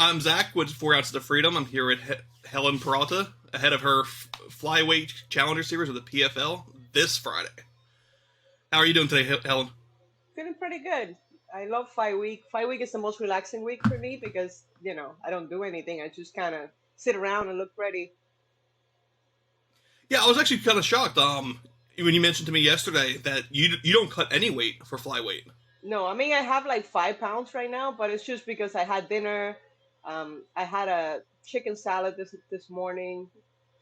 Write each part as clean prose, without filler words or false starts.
I'm Zach with 4 Ounces of Freedom. I'm here with Helen Peralta, ahead of her Flyweight Challenger Series with the PFL this Friday. How are you doing today, Helen? Feeling pretty good. I love fight week. Fight week is the most relaxing week for me because, I don't do anything. I just kind of sit around and look pretty. Yeah, I was actually kind of shocked when you mentioned to me yesterday that you don't cut any weight for flyweight. No, I mean, I have like 5 pounds right now, but it's just because I had dinner. I had a chicken salad this morning.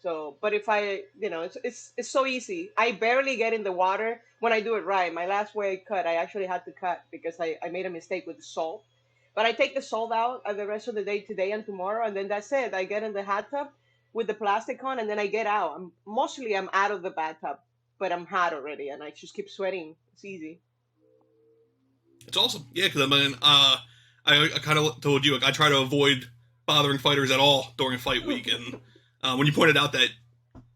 So, but if I, it's so easy. I barely get in the water when I do it right. My last weight cut, I actually had to cut because I made a mistake with the salt. But I take the salt out the rest of the day today and tomorrow, and then that's it. I get in the hot tub with the plastic on, and then I get out. I'm out of the bathtub, but I'm hot already, and I just keep sweating. It's easy. It's awesome. Yeah, because I kind of told you, like, I try to avoid bothering fighters at all during fight week, and when you pointed out that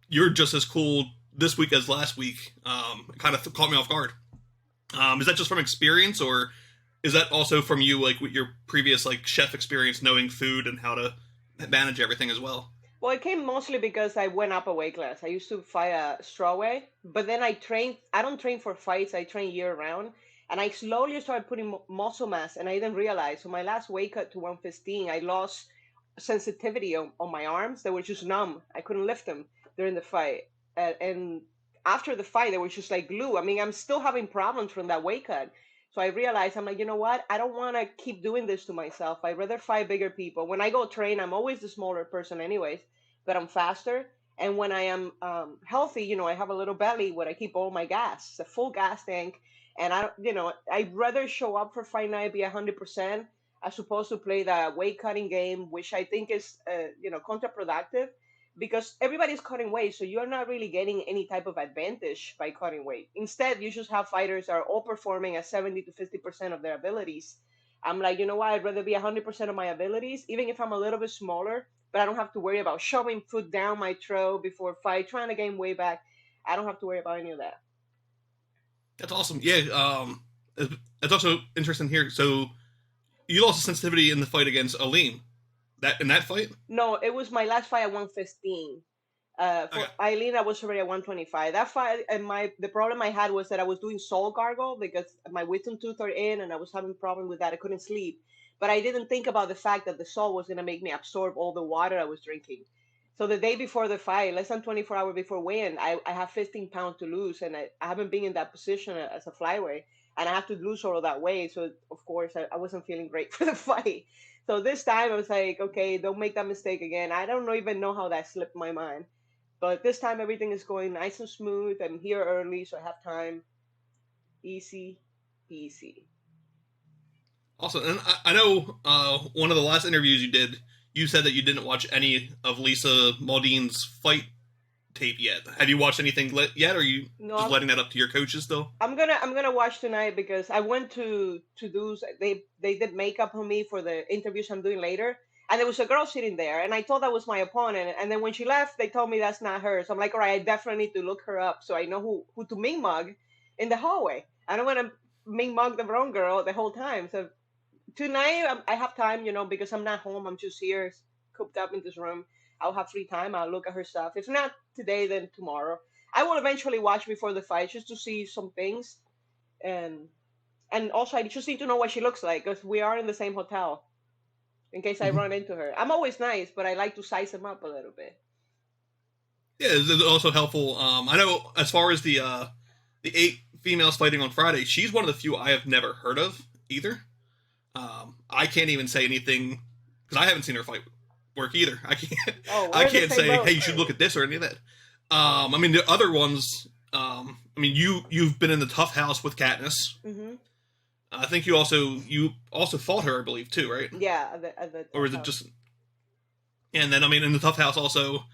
you're just as cool this week as last week, it kind of caught me off guard. Is that just from experience, or is that also from you, like, with your previous, like, chef experience, knowing food and how to manage everything as well? Well, it came mostly because I went up a weight class. I used to fight a strawweight, but then I trained. I don't train for fights. I train year round, and I slowly started putting muscle mass, and I didn't realize. So my last weight cut to 115, I lost sensitivity on my arms. They were just numb. I couldn't lift them during the fight, and after the fight, they were just like glue. I mean, I'm still having problems from that weight cut. So I realized, I'm like, you know what? I don't want to keep doing this to myself. I'd rather fight bigger people. When I go train, I'm always the smaller person anyways, but I'm faster. And when I am healthy, I have a little belly where I keep all my gas. It's a full gas tank. And I'd rather show up for fight night, be 100%, as opposed to play the weight cutting game, which I think is, counterproductive because everybody's cutting weight. So you're not really getting any type of advantage by cutting weight. Instead, you just have fighters that are all performing at 70 to 50% of their abilities. I'm like, you know what? I'd rather be 100% of my abilities, even if I'm a little bit smaller, but I don't have to worry about shoving food down my throat before fight, trying to gain weight back. I don't have to worry about any of that. That's awesome. Yeah, it's also interesting here. So you lost the sensitivity in the fight against Aline. That in that fight? No, it was my last fight at 115. For Okay. Eileen, I was already at 125. That fight, and the problem I had was that I was doing salt gargle because my wisdom tooth are in, and I was having problem with that. I couldn't sleep, but I didn't think about the fact that the salt was gonna make me absorb all the water I was drinking. So the day before the fight, less than 24 hours before weigh-in, I have 15 pounds to lose, and I haven't been in that position as a flyweight, and I have to lose all of that weight. So of course, I wasn't feeling great for the fight. So this time I was like, okay, don't make that mistake again. I don't even know how that slipped my mind. But this time everything is going nice and smooth. I'm here early, so I have time. Easy, easy. Awesome. And I know one of the last interviews you did, you said that you didn't watch any of Lisa Mauldin's fight tape yet. Have you watched anything yet, or are you No, just letting that up to your coaches still? I'm gonna watch tonight because I went to do they did makeup on me for the interviews I'm doing later, and there was a girl sitting there, and I thought that was my opponent, and then when she left, they told me that's not her. So I'm like, all right, I definitely need to look her up so I know who to ming mug in the hallway. I don't want to ming mug the wrong girl the whole time. So tonight I have time, because I'm not home. I'm just here, cooped up in this room. I'll have free time. I'll look at her stuff. If not today, then tomorrow. I will eventually watch before the fight just to see some things, and also I just need to know what she looks like because we are in the same hotel. In case I Mhm. run into her, I'm always nice, but I like to size them up a little bit. Yeah, it's also helpful. I know as far as the 8 females fighting on Friday, she's one of the few I have never heard of either. I can't even say anything because I haven't seen her fight work either. I can't. Oh, I we're in the can't same say, hey, boat. you should look at this or any of that. I mean, the other ones. I mean, you've been in the tough house with Katniss. Hmm. I think you also fought her, I believe, too, right? Yeah, at the Or tough is it house. just? And then I mean, in the tough house also,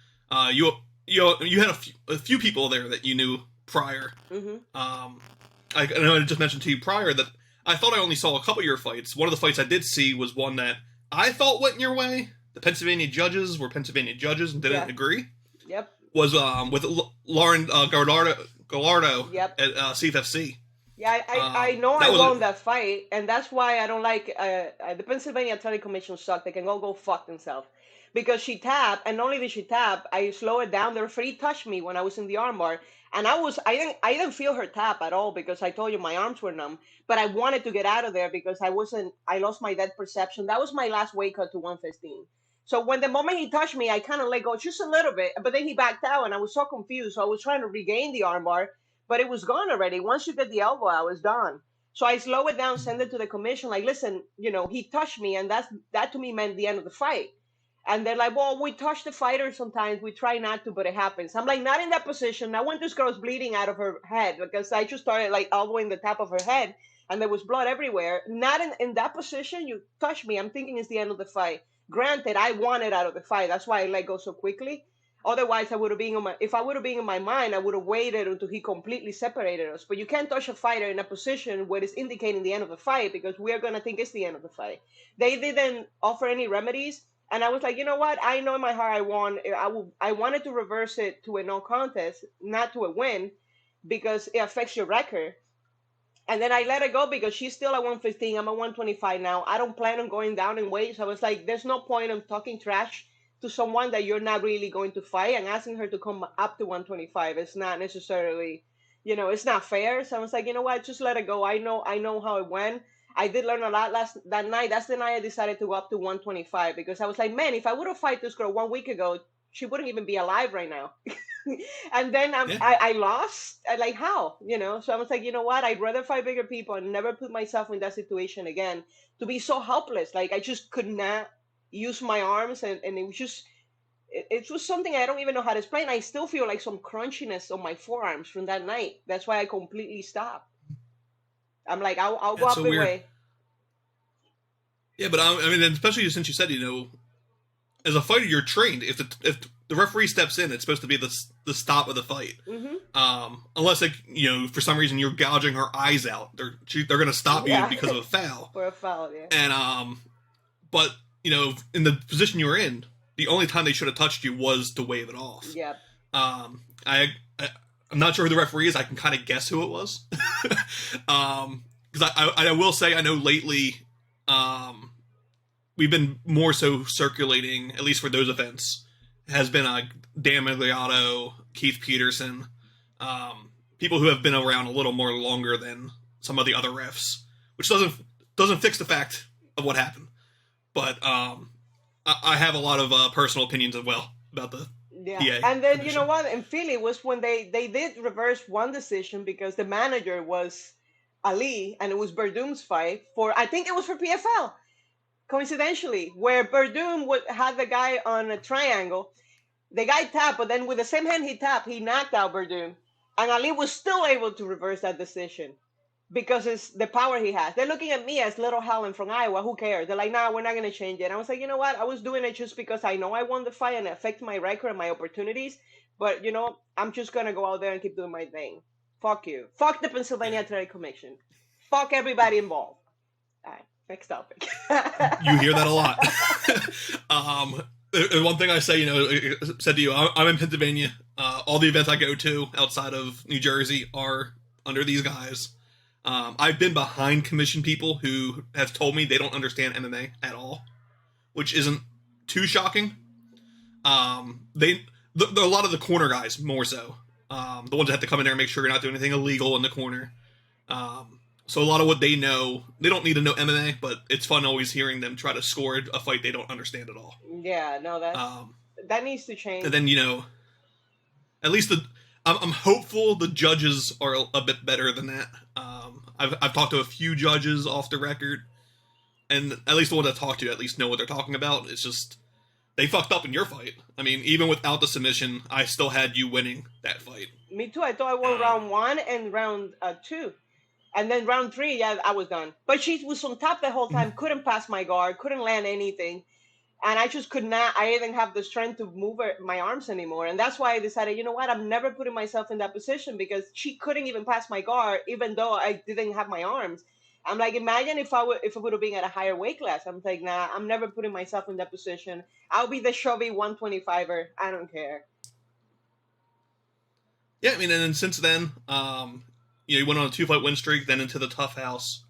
you had a few people there that you knew prior. Hmm. I know I just mentioned to you prior that I thought I only saw a couple of your fights. One of the fights I did see was one that I thought went your way. The Pennsylvania judges were Pennsylvania judges and didn't Yeah. agree. Yep. Was with Lauren Gallardo Yep. at CFFC. Yeah, I know I That was won that fight, and that's why I don't like the Pennsylvania Athletic Commission suck. They can all go fuck themselves. Because she tapped, and not only did she tap, I slowed it down. The referee touched me when I was in the armbar, and I didn't feel her tap at all because I told you my arms were numb. But I wanted to get out of there because I lost my depth perception. That was my last weight cut to 115. So when the moment he touched me, I kind of let go just a little bit, but then he backed out, and I was so confused. So I was trying to regain the armbar, but it was gone already. Once you get the elbow, I was done. So I slow it down, send it to the commission, like, listen, he touched me, and that to me meant the end of the fight. And they're like, well, we touch the fighter sometimes. We try not to, but it happens. I'm like, not in that position. I went this girl's bleeding out of her head because I just started like elbowing the top of her head, and there was blood everywhere. Not in that position. You touch me. I'm thinking it's the end of the fight. Granted, I wanted out of the fight. That's why I let go so quickly. Otherwise, I would have been if I would have been in my mind, I would have waited until he completely separated us. But you can't touch a fighter in a position where it's indicating the end of the fight because we are gonna think it's the end of the fight. They didn't offer any remedies, and I was like, you know what? I know in my heart I won. I wanted to reverse it to a no contest, not to a win, because it affects your record. And then I let it go because she's still at 115. I'm at 125 now. I don't plan on going down in weight. So I was like, there's no point in talking trash to someone that you're not really going to fight and asking her to come up to 125. It's not necessarily, it's not fair. So I was like, you know what? Just let it go. I know how it went. I did learn a lot that night. That's the night I decided to go up to 125 because I was like, man, if I would have fight this girl 1 week ago, she wouldn't even be alive right now. And then yeah. I lost. Like how? So I was like, you know what? I'd rather fight bigger people and never put myself in that situation again. To be so helpless, like I just could not use my arms, and it was just it was something I don't even know how to explain. I still feel like some crunchiness on my forearms from that night. That's why I completely stopped. I'm like, I'll go That's up so and weird. away. Yeah, but I mean, especially since you said, as a fighter, you're trained. If the referee steps in, it's supposed to be the stop of the fight. Hmm. Unless for some reason you're gouging her eyes out, they're gonna stop you Yeah, because of a foul. for a foul. Yeah. And but in the position you were in, the only time they should have touched you was to wave it off. Yeah. I'm not sure who the referee is. I can kind of guess who it was. Because I will say I know lately, we've been more so circulating, at least for those events, has been Dan Migliotto, Keith Peterson, people who have been around a little more longer than some of the other refs, which doesn't fix the fact of what happened. But I have a lot of personal opinions as well about the Yeah. PA And then you know commission. what? In Philly was when they did reverse one decision because the manager was Ali and it was Verdum's fight for I think it was for PFL, coincidentally, where Verdum had the guy on a triangle. The guy tapped, but then with the same hand he tapped, he knocked out Verdum. And Ali was still able to reverse that decision because it's the power he has. They're looking at me as little Helen from Iowa. Who cares? They're like, nah, we're not going to change it. And I was like, you know what? I was doing it just because I know I won the fight and it affects my record and my opportunities. But, I'm just going to go out there and keep doing my thing. Fuck you. Fuck the Pennsylvania Athletic Commission. Fuck everybody involved. All right, next topic. You hear that a lot. And one thing I say, said to you, I'm in Pennsylvania. All the events I go to outside of New Jersey are under these guys. I've been behind commission people who have told me they don't understand MMA at all, which isn't too shocking. A lot of the corner guys more so, the ones that have to come in there and make sure you're not doing anything illegal in the corner. So a lot of what they know, they don't need to know MMA, but it's fun always hearing them try to score a fight they don't understand at all. Yeah, no, that needs to change. And then at least I'm hopeful the judges are a bit better than that. I've talked to a few judges off the record, and at least the ones I talked to at least know what they're talking about. It's just they fucked up in your fight. I mean, even without the submission, I still had you winning that fight. Me too. I thought I won round one and round two. And then round three, yeah, I was done. But she was on top the whole time, couldn't pass my guard, couldn't land anything. And I just could not, I didn't have the strength to move my arms anymore. And that's why I decided, you know what, I'm never putting myself in that position because she couldn't even pass my guard, even though I didn't have my arms. I'm like, imagine if it would have been at a higher weight class. I'm like, nah, I'm never putting myself in that position. I'll be the chubby 125er. I don't care. Yeah, I mean, and then since then, you went on a 2-fight win streak, then into the Tough House,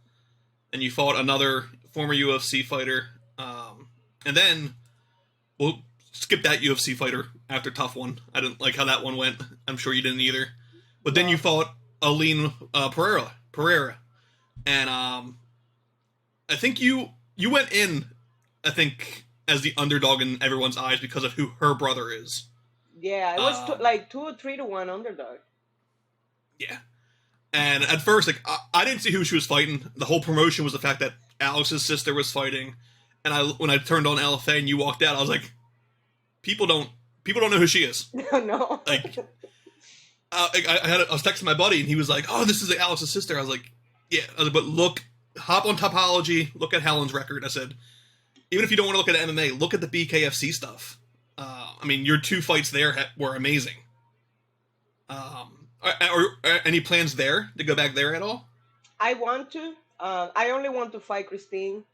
and you fought another former UFC fighter, and then we'll skip that UFC fighter after Tough One. I didn't like how that one went. I'm sure you didn't either. But then you fought Aline Pereira, and I think you went in, I think, as the underdog in everyone's eyes because of who her brother is. Yeah, it was like 2 or 3 to 1 underdog. Yeah. And at first, like, I didn't see who she was fighting. The whole promotion was the fact that Alex's sister was fighting. And when I turned on LFA and you walked out, I was like, people don't know who she is. No. Like, I was texting my buddy and he was like, "Oh, this is Alex's sister." I was like, "Yeah." I was like, "But hop on Topology, look at Helen's record." I said, "Even if you don't want to look at MMA, look at the BKFC stuff." I mean, your 2 fights there were amazing. Are any plans there to go back there at all? I want to. I only want to fight Christine.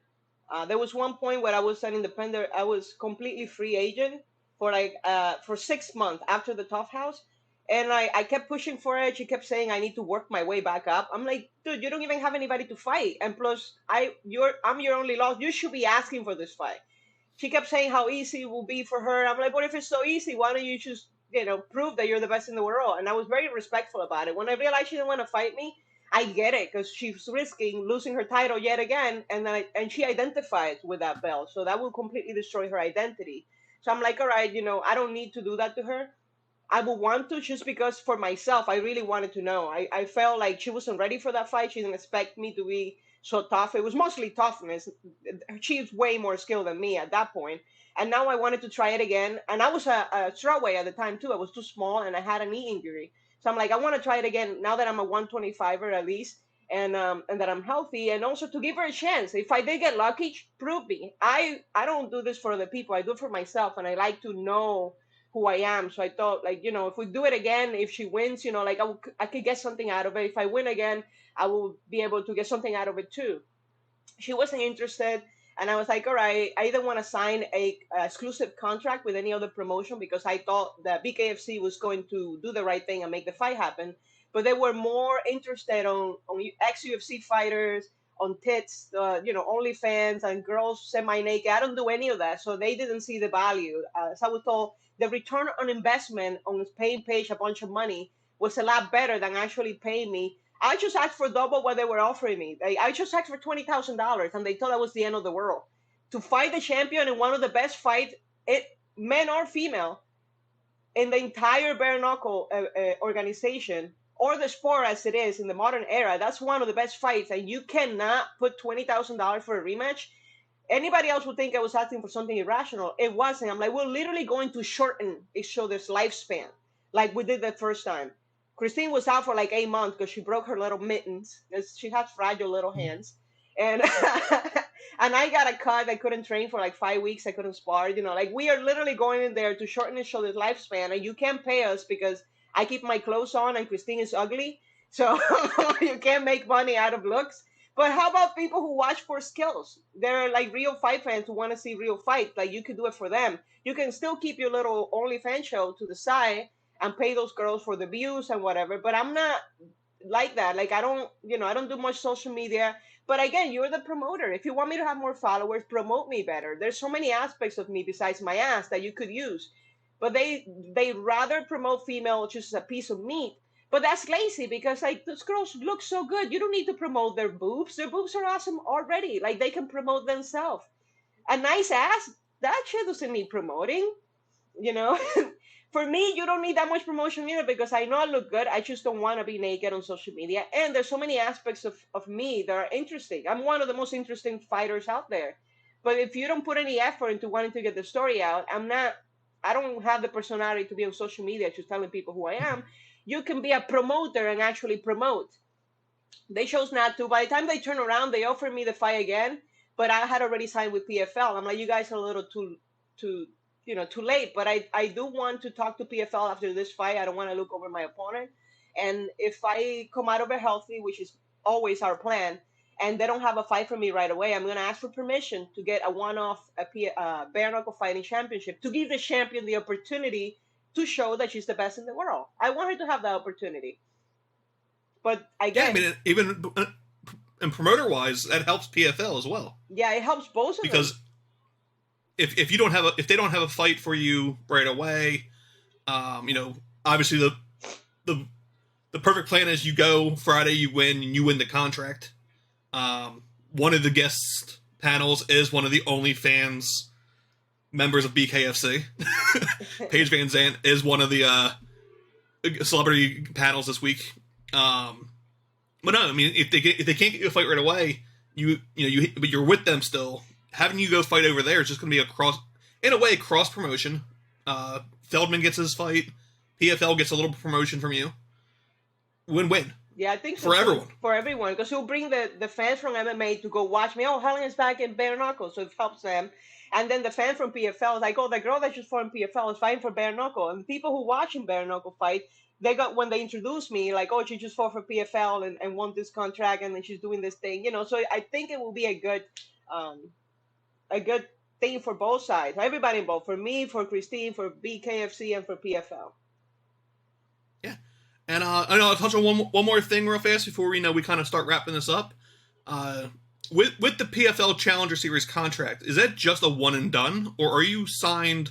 There was one point where I was an independent. I was completely free agent for 6 months after the Tough House, and I kept pushing for it. She kept saying I need to work my way back up. I'm like, dude, you don't even have anybody to fight, and plus I'm your only loss. You should be asking for this fight. She kept saying how easy it will be for her. I'm like, what if it's so easy? Why don't you just prove that you're the best in the world? And I was very respectful about it. When I realized she didn't want to fight me, I get it because she's risking losing her title yet again, and she identifies with that belt, so that will completely destroy her identity. So I'm like, all right, I don't need to do that to her. I would want to just because for myself, I really wanted to know. I felt like she wasn't ready for that fight. She didn't expect me to be so tough. It was mostly toughness. She's way more skilled than me at that point. And now I wanted to try it again. And I was a strawweight at the time too. I was too small and I had a knee injury. So I'm like, I want to try it again now that I'm a 125er at least, and that I'm healthy, and also to give her a chance. If I did get lucky, prove me. I don't do this for other people. I do it for myself, and I like to know who I am. So I thought, like, if we do it again, if she wins, like I could get something out of it. If I win again, I will be able to get something out of it too. She wasn't interested, and I was like, all right, I didn't want to sign a exclusive contract with any other promotion because I thought that BKFC was going to do the right thing and make the fight happen. But they were more interested on ex UFC fighters, on tits, OnlyFans, and girls semi naked. I don't do any of that, so they didn't see the value. As I was told, the return on investment on paying Paige a bunch of money was a lot better than actually paying me. I just asked for double what they were offering me. I just asked for $20,000, and they thought that was the end of the world. To fight the champion in one of the best fights, men or female, in the entire bare knuckle organization or the sport as it is in the modern era, that's one of the best fights, and you cannot put $20,000 for a rematch. Anybody else would think I was asking for something irrational. It wasn't. I'm like, we're literally going to shorten each other's lifespan, like we did the first time. Christine was out for like 8 months because she broke her little mittens. She has fragile little hands, and and I got a cut. I couldn't train for like 5 weeks. I couldn't spar. Like we are literally going in there to shorten each other's lifespan, and you can't pay us because I keep my clothes on and Christine is ugly, so you can't make money out of looks. But how about people who watch for skills? They're like real fight fans who want to see real fight. Like you could do it for them. You can still keep your little OnlyFans show to the side and pay those girls for the views and whatever. But I'm not like that. Like I don't do much social media. But again, you're the promoter. If you want me to have more followers, promote me better. There's so many aspects of me besides my ass that you could use. But they rather promote female just as a piece of meat. But that's lazy because like those girls look so good. You don't need to promote their boobs. Their boobs are awesome already. Like they can promote themselves. A nice ass, that shit doesn't need promoting, you know? For me, you don't need that much promotion either because I know I look good. I just don't want to be naked on social media. And there's so many aspects of me that are interesting. I'm one of the most interesting fighters out there. But if you don't put any effort into wanting to get the story out, I don't have the personality to be on social media just telling people who I am. You can be a promoter and actually promote. They chose not to. By the time they turn around, they offered me the fight again, but I had already signed with PFL. I'm like, you guys are a little too too late. But I do want to talk to PFL after this fight. I don't want to look over my opponent. And if I come out of it healthy, which is always our plan, and they don't have a fight for me right away, I'm going to ask for permission to get a one-off bare knuckle fighting championship to give the champion the opportunity to show that she's the best in the world. I want her to have that opportunity. But I Yeah, guess, I mean, even and promoter-wise, that helps PFL as well. yeah, it helps both of them. Because if you don't have if they don't have a fight for you right away, obviously the the perfect plan is you go Friday, you win, and you win the contract. One of the guest panels is one of the OnlyFans members of BKFC. Paige Van Zandt is one of the celebrity panels this week. But no, I mean, if they can't get you a fight right away, but you're with them still. Having you go fight over there is just going to be a cross promotion. Feldman gets his fight. PFL gets a little promotion from you. Win-win. Yeah, I think so, for everyone. For everyone, because you'll bring the fans from MMA to go watch me. Oh, Helen is back in bare knuckle, so it helps them. And then the fan from PFL is like, oh, the girl that just fought in PFL is fighting for bare knuckle. And the people who watch in bare knuckle fight, when they introduced me, like, oh, she just fought for PFL and won this contract, and then she's doing this thing, So I think it will be a good thing for both sides, everybody involved, for me, for Christine, for BKFC, and for PFL. Yeah. And I know I'll touch on one more thing real fast before we kind of start wrapping this up. With the PFL Challenger Series contract, is that just a one and done, or are you signed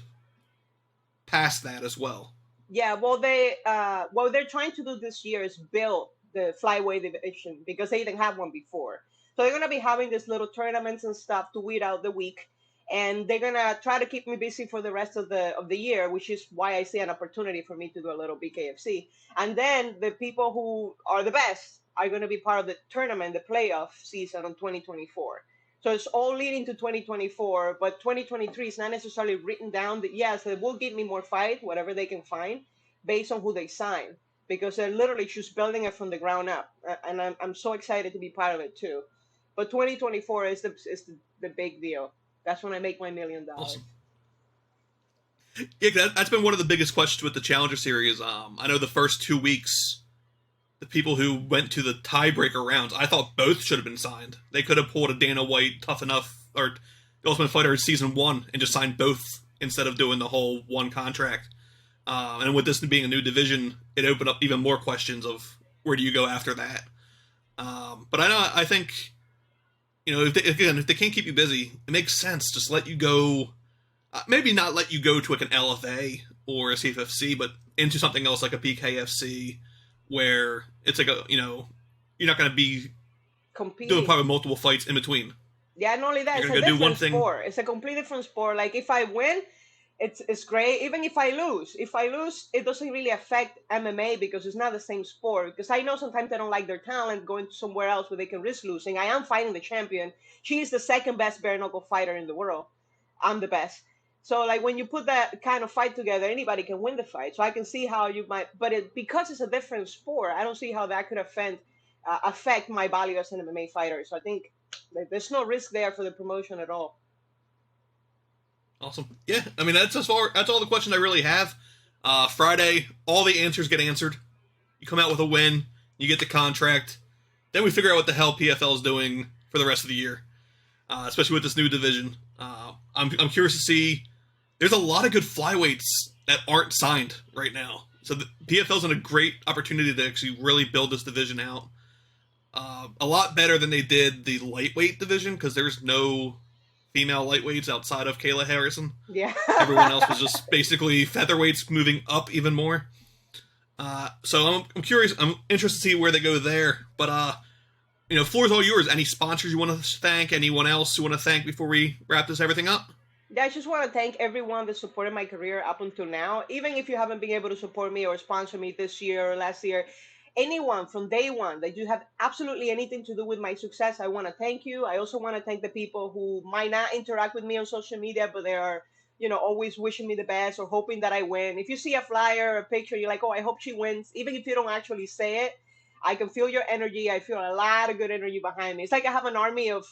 past that as well? Yeah, well, they're trying to do this year is build the flyweight division because they didn't have one before. So they're gonna be having these little tournaments and stuff to weed out the week, and they're gonna try to keep me busy for the rest of the year, which is why I see an opportunity for me to do a little BKFC. And then the people who are the best are gonna be part of the tournament, the playoff season on 2024. So it's all leading to 2024, but 2023 is not necessarily written down. That yes, they will give me more fight, whatever they can find, based on who they sign, because they're literally just building it from the ground up, and I'm so excited to be part of it too. But 2024 is the big deal. That's when I make my $1 million. Awesome. Yeah, that's been one of the biggest questions with the Challenger Series. I know the first 2 weeks, the people who went to the tiebreaker rounds, I thought both should have been signed. They could have pulled a Dana White Tough Enough or The Ultimate Fighter Season 1 and just signed both instead of doing the whole one contract. And with this being a new division, it opened up even more questions of where do you go after that. But I think, if they can't keep you busy, it makes sense. Just let you go, maybe not let you go to like an LFA or a CFFC, but into something else like a BKFC, where it's like you're not going to be doing probably multiple fights in between. Yeah, not only that, it's a different sport. It's a completely different sport. Like if I win, it's great. Even if I lose, it doesn't really affect MMA because it's not the same sport. Because I know sometimes they don't like their talent going somewhere else where they can risk losing. I am fighting the champion. She is the second best bare knuckle fighter in the world. I'm the best. So like when you put that kind of fight together, anybody can win the fight. So I can see how you might, but because it's a different sport, I don't see how that could affect my value as an MMA fighter. So I think there's no risk there for the promotion at all. Awesome. Yeah, I mean that's all the questions I really have. Friday, all the answers get answered. You come out with a win, you get the contract. Then we figure out what the hell PFL is doing for the rest of the year, especially with this new division. I'm curious to see. There's a lot of good flyweights that aren't signed right now, so the PFL's in a great opportunity to actually really build this division out. A lot better than they did the lightweight division because there's no female lightweights outside of Kayla Harrison. Yeah. Everyone else was just basically featherweights moving up even more. So I'm curious. I'm interested to see where they go there. But, floor's all yours. Any sponsors you want to thank? Anyone else you want to thank before we wrap everything up? Yeah, I just want to thank everyone that supported my career up until now. Even if you haven't been able to support me or sponsor me this year or last year, anyone from day one that you have absolutely anything to do with my success, I want to thank you. I also want to thank the people who might not interact with me on social media, but they are, always wishing me the best or hoping that I win. If you see a flyer or a picture, you're like, oh, I hope she wins. Even if you don't actually say it, I can feel your energy. I feel a lot of good energy behind me. It's like I have an army of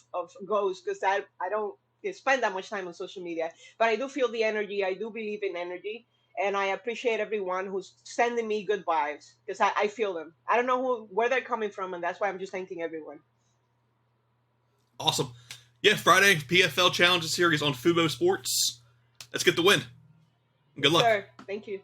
ghosts because I don't spend that much time on social media, but I do feel the energy. I do believe in energy. And I appreciate everyone who's sending me good vibes because I feel them. I don't know where they're coming from, and that's why I'm just thanking everyone. Awesome. Yeah, Friday, PFL Challenger Series on Fubo Sports. Let's get the win. Good luck. Sir, thank you.